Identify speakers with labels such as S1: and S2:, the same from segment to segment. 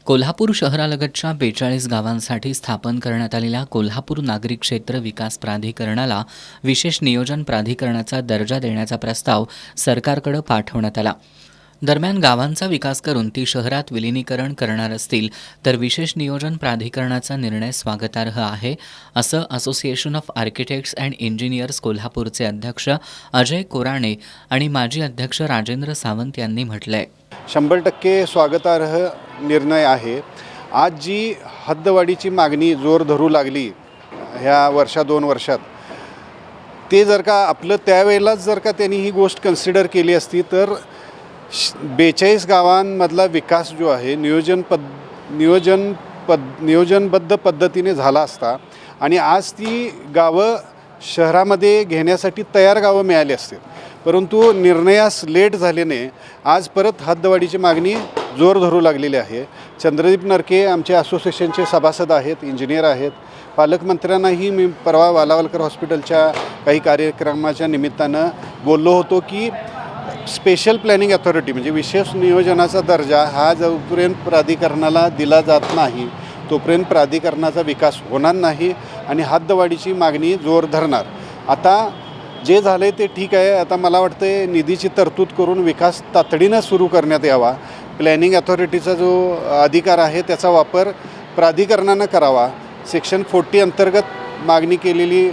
S1: कोल्हापूर शहरालगतच्या 42 गावांसाठी स्थापन करण्यात आलेल्या कोल्हापूर नागरी क्षेत्र विकास प्राधिकरणाला विशेष नियोजन प्राधिकरणाचा दर्जा देण्याचा प्रस्ताव सरकारकडे पाठवण्यात आला. दरम्यान गावांचा विकास करून ती शहरात विलिनीकरण करणार असतील तर विशेष नियोजन प्राधिकरणाचा निर्णय स्वागतार्ह आहे, असं association of architects and engineers कोल्हापूरचे अध्यक्ष अजय कोराणे आणि माजी अध्यक्ष राजेंद्र सावंत यांनी म्हटलंय.
S2: 100% स्वागतार्ह निर्णय आहे. आज जी हद्दवाढीची मागणी जोर धरू लागली ह्या दोन वर्षात, ते जर का आपलं त्यावेळेलाच जर का त्यांनी ही गोष्ट कन्सिडर केली असती तर 42 गावांमधला विकास जो आहे नियोजनबद्ध पद्धतीने झाला असता आणि आज ती गावं शहरामध्ये घेण्यासाठी तयार गावं मिळाली असतील. परंतु निर्णयास लेट झाल्याने आज परत हद्दवाढीची मागणी जोर धरू लागलेली आहे. चंद्रदीप नरके आमच्या असोसिएशनचे सभासद आहेत, इंजिनियर आहेत. पालकमंत्र्यांनाही मी परवा वालावलकर हॉस्पिटलच्या काही कार्यक्रमाच्या निमित्तानं बोललो होतो की स्पेशल प्लॅनिंग अथॉरिटी म्हणजे विशेष नियोजनाचा दर्जा हा जोपर्यंत प्राधिकरणाला दिला जात नाही तोपर्यंत प्राधिकरणाचा विकास होणार नाही आणि हद्दवाढीची मागणी जोर धरणार. आता जे झालं ते ठीक आहे. आता मला वाटतं निधीची तरतूद करून विकास तातडीनं सुरू करण्यात यावा. प्लॅनिंग अथॉरिटीचा जो अधिकार आहे त्याचा वापर प्राधिकरणानं करावा. सेक्शन 40 अंतर्गत मागणी केलेली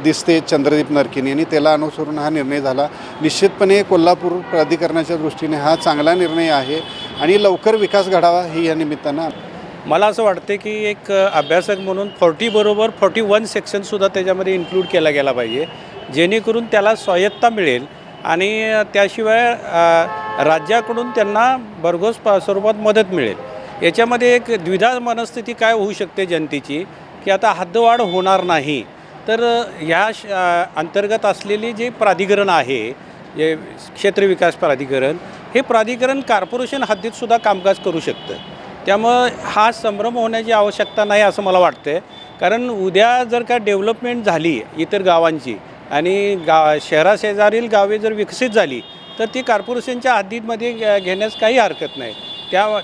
S2: दिसते चंद्रदीप नरकेंनी आणि त्याला अनुसरून हा निर्णय झाला. निश्चितपणे कोल्हापूर प्राधिकरणाच्या दृष्टीने हा चांगला निर्णय आहे आणि लवकर विकास घडावा ही या निमित्तानं
S3: मला असं वाटते की एक अभ्यासक म्हणून 40 बरोबर 41 सेक्शनसुद्धा त्याच्यामध्ये इन्क्लूड केला गेला पाहिजे, जेणेकरून त्याला स्वायत्ता मिळेल आणि त्याशिवाय राज्याकडून त्यांना भरघोस स्वरूपात मदत मिळेल. याच्यामध्ये एक द्विधा मनस्थिती काय होऊ शकते जनतेची की आता हद्दवाढ होणार नाही तर ह्या अंतर्गत असलेली जे प्राधिकरण आहे, जे क्षेत्र विकास प्राधिकरण, हे प्राधिकरण कॉर्पोरेशन हद्दीतसुद्धा कामकाज करू शकतं. त्यामुळं हा संभ्रम होण्याची आवश्यकता नाही असं मला वाटतं. कारण उद्या जर का डेव्हलपमेंट झाली इतर गावांची आणि शहराशेजारील गावे जर विकसित झाली तर ती कॉर्पोरेशनच्या हद्दीमध्ये घेण्यास काही हरकत नाही.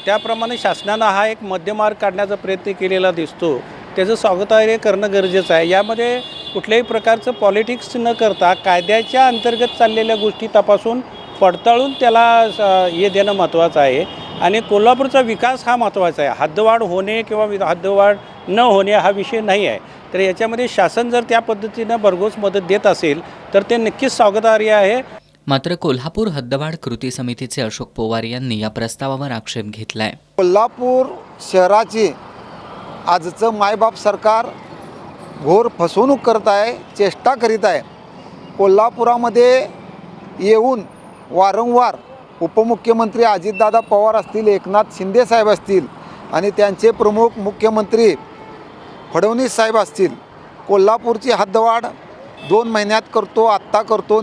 S3: त्याप्रमाणे शासनानं हा एक मध्यमार्ग काढण्याचा प्रयत्न केलेला दिसतो. त्याचं स्वागतार्ह करणं गरजेचं आहे. यामध्ये कुठल्याही प्रकारचं पॉलिटिक्स न करता कायद्याच्या अंतर्गत चाललेल्या गोष्टी तपासून पडताळून त्याला हे देणं महत्त्वाचं आहे आणि कोल्हापूरचा विकास हा महत्त्वाचा आहे. हद्दवाढ होणे किंवा हद्दवाढ न होणे हा विषय नाही आहे. तर याच्यामध्ये शासन जर त्या पद्धतीनं भरघोस मदत देत असेल तर ते नक्कीच स्वागतार्ह आहे.
S1: मात्र कोल्हापूर हद्दवाढ कृती समितीचे अशोक पोवार यांनी या प्रस्तावावर आक्षेप घेतलाय.
S4: कोल्हापूर शहराची आजचं मायबाप सरकार घोर फसवणूक करत आहे, चेष्टा करीत आहे. कोल्हापुरामध्ये येऊन वारंवार उपमुख्यमंत्री अजितदादा पवार असतील, एकनाथ शिंदे साहेब असतील आणि त्यांचे प्रमुख मुख्यमंत्री फडणवीस साहेब असतील, कोल्हापूरची हद्दवाढ 2 महिन्यात करतो, आत्ता करतो,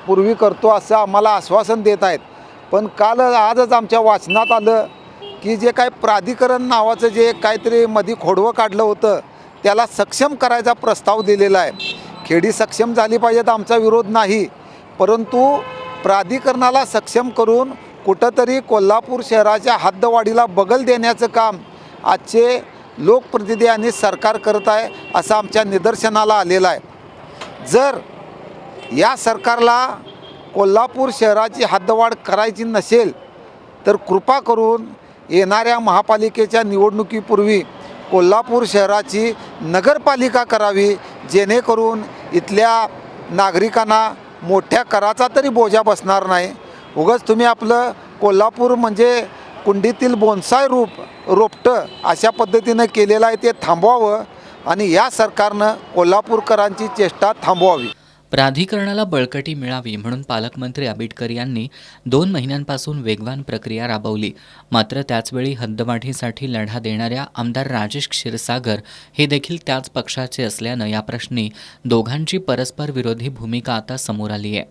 S4: पूर्वी करतो असं आम्हाला आश्वासन देत आहेत. पण आजच आमच्या वाचनात आलं की जे काय प्राधिकरण नावाचं जे काहीतरी मध्ये खोडवं काढलं होतं त्याला सक्षम करायचा प्रस्ताव दिलेला आहे. खेडी सक्षम झाली पाहिजेत, आमचा विरोध नाही, परंतु प्राधिकरणाला सक्षम करून कुठंतरी कोल्हापूर शहराच्या हद्दवाढीला बगल देण्याचं काम आजचे लोकप्रतिनिधी आणि सरकार करत आहे असं आमच्या निदर्शनाला आलेलं आहे. जर या सरकारला कोल्हापूर शहराची हद्दवाढ करायची नसेल तर कृपा करून येणाऱ्या महापालिकेच्या निवडणुकीपूर्वी कोल्हापूर शहराची नगरपालिका करावी, जेणेकरून इथल्या नागरिकांना मोठ्या कराचा तरी बोजा बसणार नाही. उगाच तुम्ही आपलं कोल्हापूर म्हणजे कुंडीतील बोन्साय रोपटं अशा पद्धतीनं केलेलं आहे ते थांबवावं आणि या सरकारनं कोल्हापूरकरांची चेष्टा थांबवावी.
S1: प्राधिकरणाला बळकटी मिळावी म्हणून पालकमंत्री आबिटकर यांनी 2 महिन्यांपासून वेगवान प्रक्रिया राबवली. मात्र त्याचवेळी हद्दवाढीसाठी लढा देणाऱ्या आमदार राजेश क्षीरसागर हे देखील त्याच पक्षाचे असल्यानं या प्रश्नी दोघांची परस्पर विरोधी भूमिका आता समोर आली आहे.